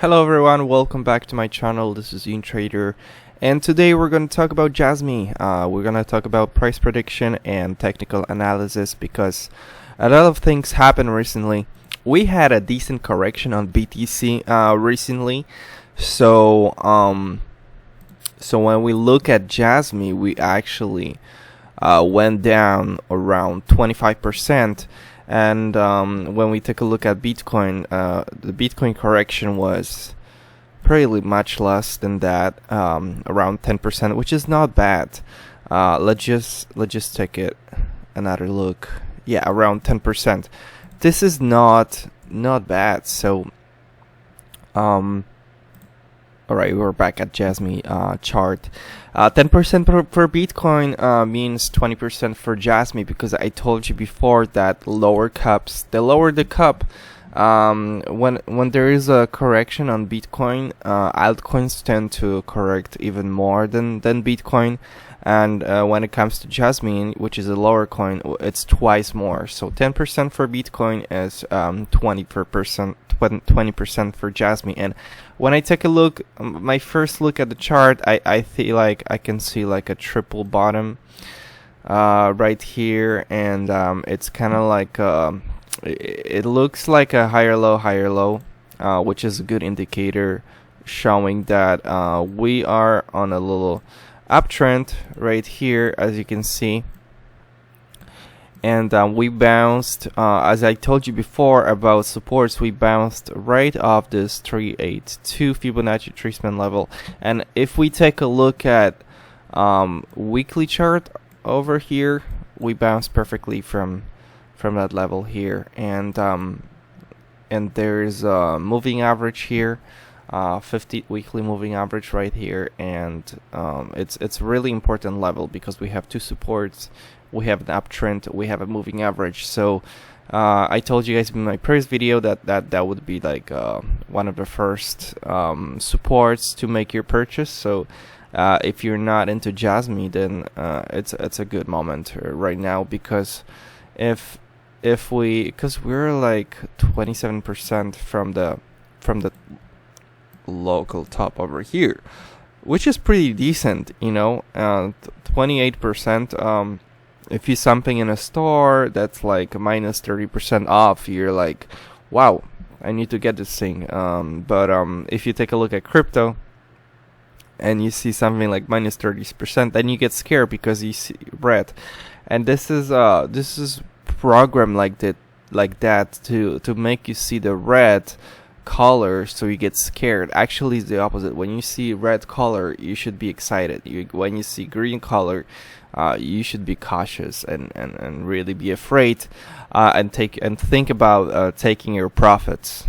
Hello everyone, welcome back to my channel. This is InTrader, and today we're going to talk about Jasmy. We're going to talk about price prediction and technical analysis because a lot of things happened recently. We had a decent correction on BTC recently, so when we look at Jasmy, we actually went down around 25%. And when we take a look at Bitcoin, the Bitcoin correction was pretty much less than that, around 10%, which is not bad. Let's just take it another look. Yeah, around 10%. This is not bad. So, all right, we're back at Jasmy chart. 10% for Bitcoin means 20% for Jasmy, because I told you before that the lower the cup, when there is a correction on Bitcoin, altcoins tend to correct even more than Bitcoin, and when it comes to Jasmy, which is a lower coin, it's twice more. So 10% for Bitcoin is 20% for Jasmy. And when I take a look, my first look at the chart, I feel like I can see like a triple bottom right here, and it's kind of like it looks like a higher low, which is a good indicator showing that we are on a little uptrend right here, as you can see. And we bounced, as I told you before about supports, we bounced right off this 382 Fibonacci retracement level. And if we take a look at weekly chart over here, we bounced perfectly from that level here. And there's a moving average here, 50 weekly moving average right here, and it's a really important level because we have two supports. We have an uptrend, we have a moving average. So I told you guys in my previous video that would be like one of the first supports to make your purchase. So if you're not into Jasmy, then it's a good moment right now, because because we're like 27% from the local top over here, which is pretty decent, you know. 28%. If you something in a store that's like minus 30% off, you're like, wow, I need to get this thing. But if you take a look at crypto and you see something like minus 30%, then you get scared because you see red. And this is programmed like that to make you see the red color, so you get scared. Actually, it's the opposite. When you see red color, you should be excited. When you see green color, you should be cautious and really be afraid, and think about taking your profits.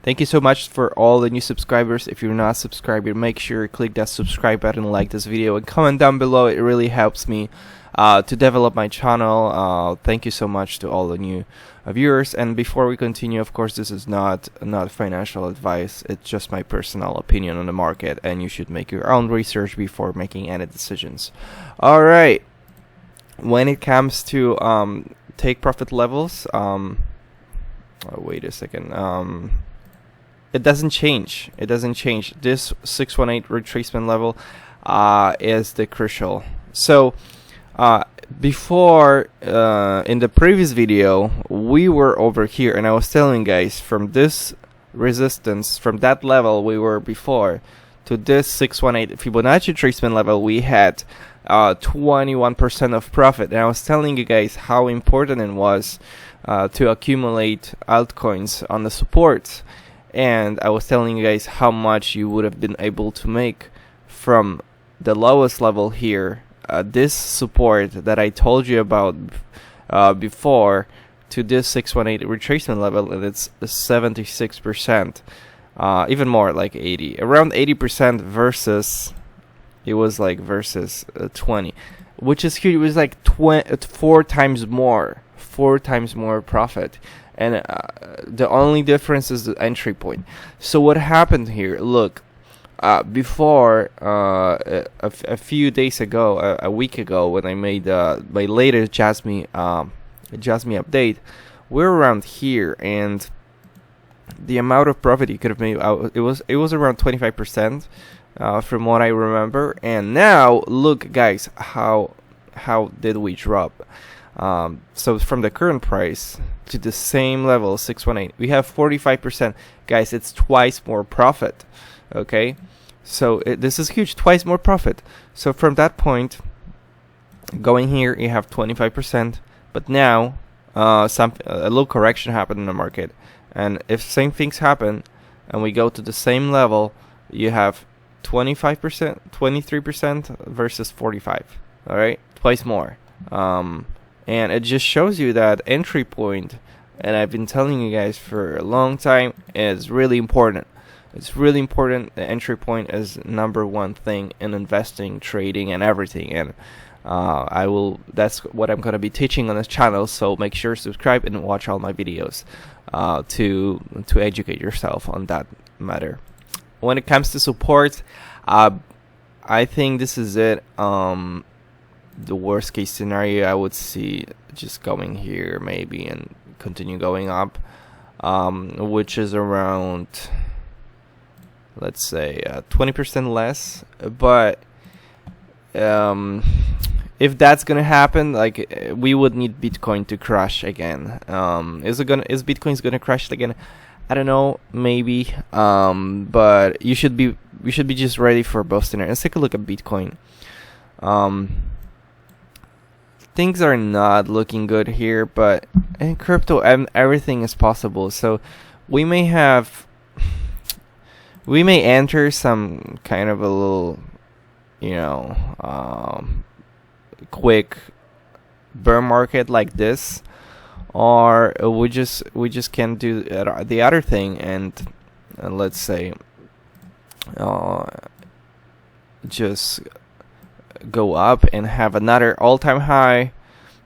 Thank you so much for all the new subscribers. If you're not subscribed, make sure you click that subscribe button, like this video, and comment down below. It really helps me to develop my channel. Thank you so much to all the new viewers. And before we continue, of course, this is not financial advice. It's just my personal opinion on the market, and you should make your own research before making any decisions. All right. When it comes to take profit levels, wait a second. It doesn't change. This 618 retracement level is the crucial. So before, in the previous video, we were over here, and I was telling you guys, from this resistance, from that level we were before to this 618 Fibonacci retracement level, we had 21% of profit. And I was telling you guys how important it was to accumulate altcoins on the supports, and I was telling you guys how much you would have been able to make from the lowest level here, this support that I told you about before, to this 618 retracement level, and it's 76%, even more, like 80, around 80% versus, it was like versus 20, which is huge. It was like 4 times more profit. And the only difference is the entry point. So what happened here? Look, before a few days ago, a week ago, when I made my latest Jasmy update, we're around here, and the amount of profit you could have made, it was around 25%, from what I remember. And now look, guys, how did we drop? So from the current price to the same level, 618, we have 45%. Guys, it's twice more profit. Okay, so this is huge, twice more profit. So from that point, going here, you have 25%. But now, a little correction happened in the market, and if same things happen, and we go to the same level, you have 25%, 23% versus 45. All right, twice more. And it just shows you that entry point, and I've been telling you guys for a long time, is really important. It's really important. The entry point is number one thing in investing, trading, and everything. And that's what I'm going to be teaching on this channel. So make sure to subscribe and watch all my videos to educate yourself on that matter. When it comes to support, I think this is it. The worst case scenario, I would see just going here maybe and continue going up, which is around, let's say, 20% less. But if that's gonna happen, like, we would need Bitcoin to crash again. Is Bitcoin's gonna crash again? I don't know, maybe. But we should be just ready for both scenarios. Let's take a look at Bitcoin. Things are not looking good here, but in crypto, everything is possible. So we may enter some kind of a little, quick bear market like this, or we just can't do the other thing, and let's say just go up and have another all-time high,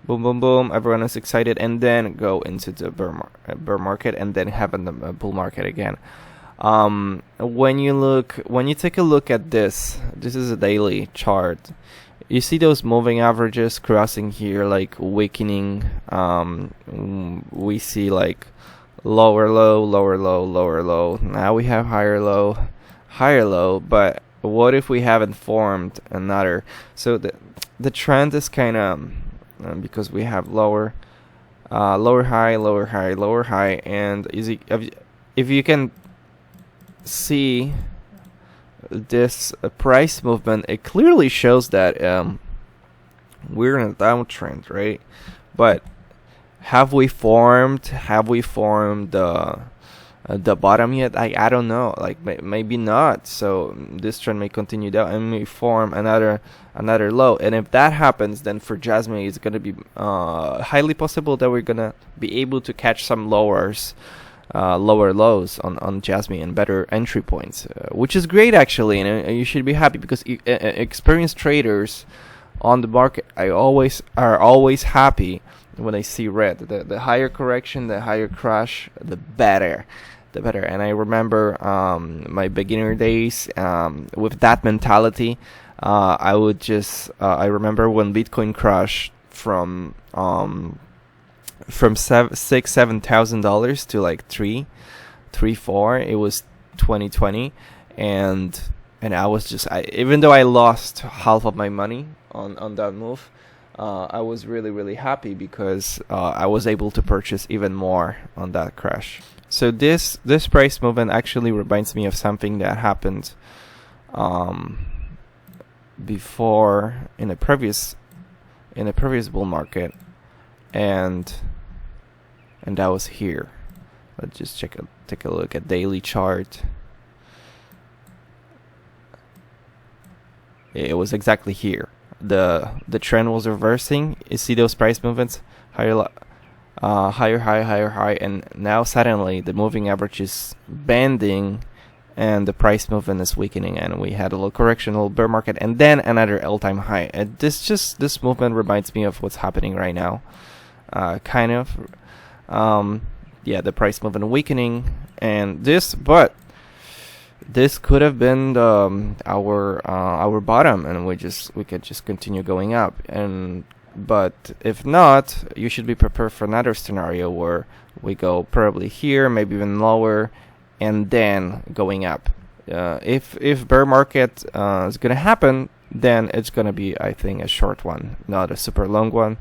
boom boom boom, everyone is excited, and then go into the bear market, and then have a bull market again. When you take a look at this is a daily chart. You see those moving averages crossing here, like weakening. We see like lower low, lower low, lower low. Now we have higher low, higher low. But what if we haven't formed another? So the trend is kind of because we have lower high, lower high, lower high, and if you can see this price movement, it clearly shows that we're in a downtrend, right? But have we formed the bottom yet? I don't know, like maybe not. So this trend may continue down and may form another low, and if that happens, then for Jasmy it's going to be highly possible that we're going to be able to catch some lower lows on Jasmy and better entry points, which is great actually, and you should be happy, because experienced traders on the market are always happy when I see red. The higher correction, the higher crash, the better. And I remember my beginner days with that mentality. I remember when Bitcoin crashed from $7,000 to like $3,400. It was 2020, and I was even though I lost half of my money on that move, I was really happy because I was able to purchase even more on that crash. So this price movement actually reminds me of something that happened before in a previous bull market, and that was here. Let's just take a look at daily chart. It was exactly here. The trend was reversing. You see those price movements, higher high, and now suddenly the moving average is bending and the price movement is weakening, and we had a little correction, a little bear market, and then another all-time high. And this movement reminds me of what's happening right now, kind of. The price movement weakening, and this could have been our bottom, and we could just continue going up. And But if not, you should be prepared for another scenario where we go probably here, maybe even lower, and then going up. If bear market is gonna happen, then it's gonna be, I think, a short one, not a super long one.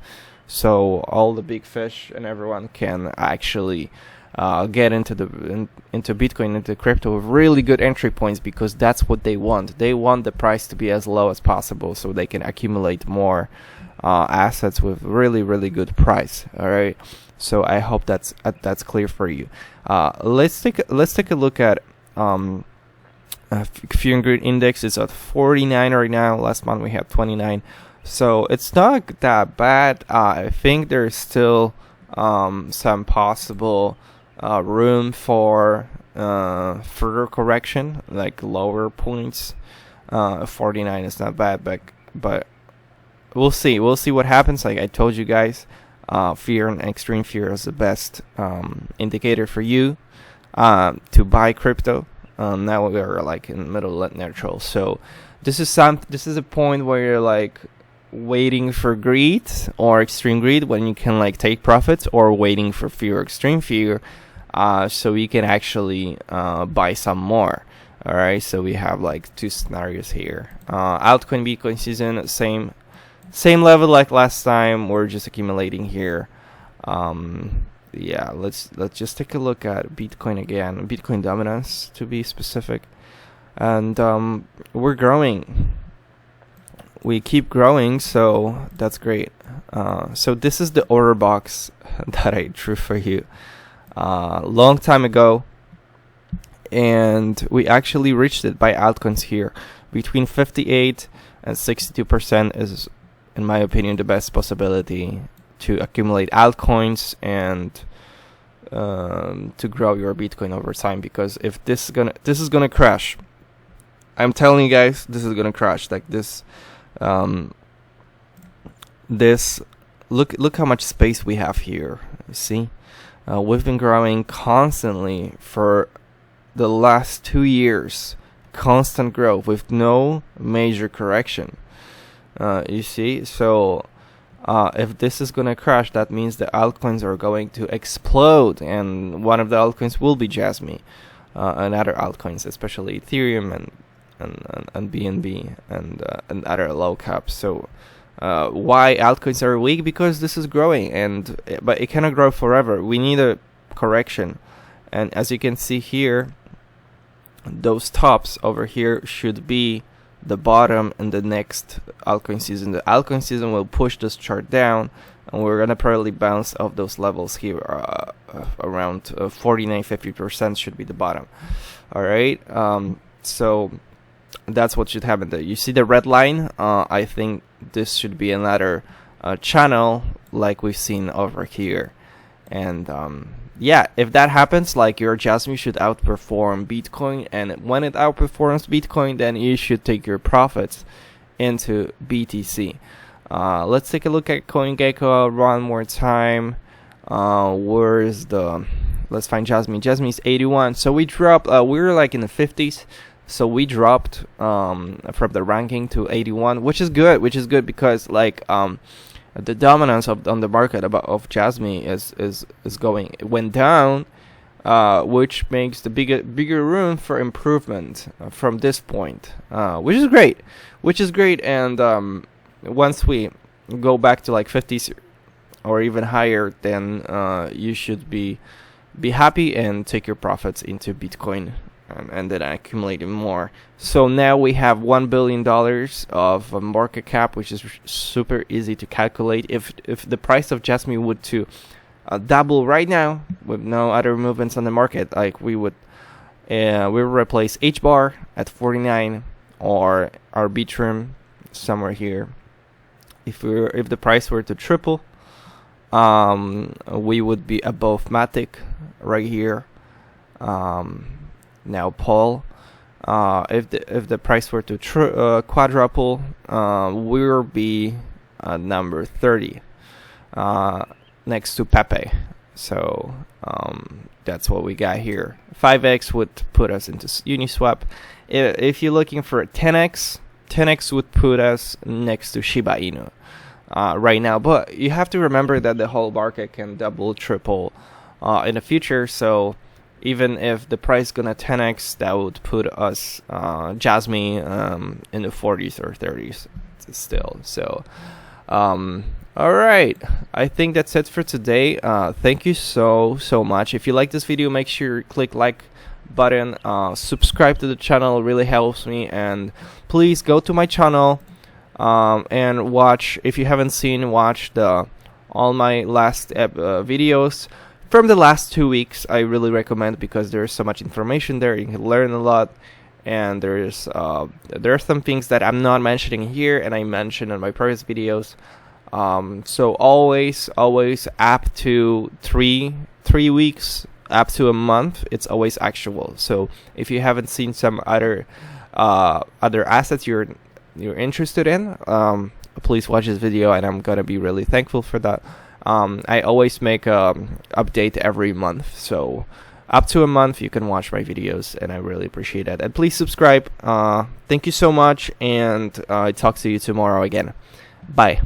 So all the big fish and everyone can actually get into Bitcoin, into crypto with really good entry points, because that's what they want. They want the price to be as low as possible so they can accumulate more assets with really good price. All right. So I hope that's clear for you. Let's take a look at Fear and Greed Index. Is at 49 right now. Last month we had 29. So it's not that bad. I think there's still some possible room for further correction, like lower points. 49 is not bad, but we'll see. We'll see what happens. Like I told you guys, fear and extreme fear is the best indicator for you to buy crypto. Now we are like in the middle at neutral. So this is a point where you're like waiting for greed or extreme greed when you can like take profits, or waiting for fear or extreme fear so you can actually buy some more. All right, so we have like two scenarios here. Altcoin Bitcoin season, same level like last time. We're just accumulating here. Yeah, let's just take a look at Bitcoin again, Bitcoin dominance to be specific, and we're growing. We keep growing, so that's great. So this is the order box that I drew for you long time ago, and we actually reached it by altcoins here. Between 58 and 62% is, in my opinion, the best possibility to accumulate altcoins and to grow your Bitcoin over time. Because if this is gonna crash, I'm telling you guys, this is gonna crash. Like this. Look how much space we have here. You see, we've been growing constantly for the last 2 years, constant growth with no major correction. You see, so if this is gonna crash, that means the altcoins are going to explode, and one of the altcoins will be Jasmy, and other altcoins, especially Ethereum and BNB and other low caps. So why altcoins are weak? Because this is growing, but it cannot grow forever. We need a correction, and as you can see here, those tops over here should be the bottom in the next altcoin season. The altcoin season will push this chart down, and we're gonna probably bounce off those levels here. Around 49-50% should be the bottom. All right. So that's what should happen there. You see the red line? I think this should be another channel like we've seen over here. And yeah, if that happens, like your Jasmy should outperform Bitcoin, and when it outperforms Bitcoin, then you should take your profits into BTC. Let's take a look at CoinGecko one more time. Let's find Jasmy. Jasmy is 81. So we dropped. We were like in the 50s. So we dropped from the ranking to 81, which is good. Because like the dominance on the market of Jasmy went down, which makes the bigger room for improvement from this point, which is great. And once we go back to like 50s or even higher, then you should be happy and take your profits into Bitcoin. And then accumulating more. So now we have $1 billion of market cap, which is super easy to calculate. If the price of Jasmy would to double right now with no other movements on the market, like we would replace H bar at 49 or Arbitrum somewhere here. If the price were to triple, we would be above Matic right here. Now Paul, if the price were to quadruple, we will be number 30, next to Pepe. So that's what we got here. 5x would put us into Uniswap. If you're looking for a 10x would put us next to Shiba Inu. right now. But you have to remember that the whole market can double, triple in the future. So even if the price gonna 10x, that would put us Jasmy in the 40s or 30s still. So all right, I think that's it for today. Thank you so much. If you like this video, make sure you click like button, subscribe to the channel, it really helps me, and please go to my channel and watch, if you haven't seen, watch all my last videos from the last 2 weeks. I really recommend, because there's so much information there, you can learn a lot, and there are some things that I'm not mentioning here and I mentioned in my previous videos. So always up to three weeks, up to a month, it's always actual. So if you haven't seen some other assets you're interested in, please watch this video, and I'm gonna be really thankful for that. I always make update every month, so up to a month you can watch my videos, and I really appreciate that. And please subscribe. Thank you so much, and I talk to you tomorrow again. Bye.